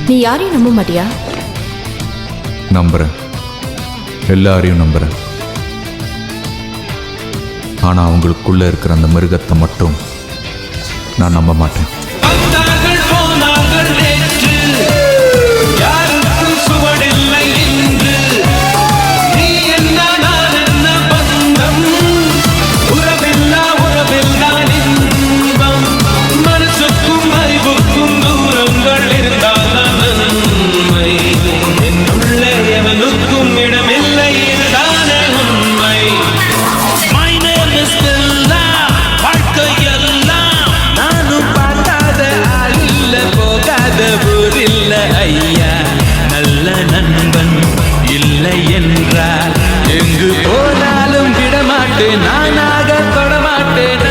நீ யாரையும் நம்ப மாட்டியா? நம்புறேன், எல்லாரையும் நம்புறேன். ஆனா அவங்களுக்குள்ள இருக்கிற அந்த மிருகத்தை மட்டும் நான் நம்ப மாட்டேன். ஐயா நல்ல நண்பன் இல்லை என்றால் எங்கு போனாலும் விடமாட்டேன், நானாக தொடமாட்டேன்.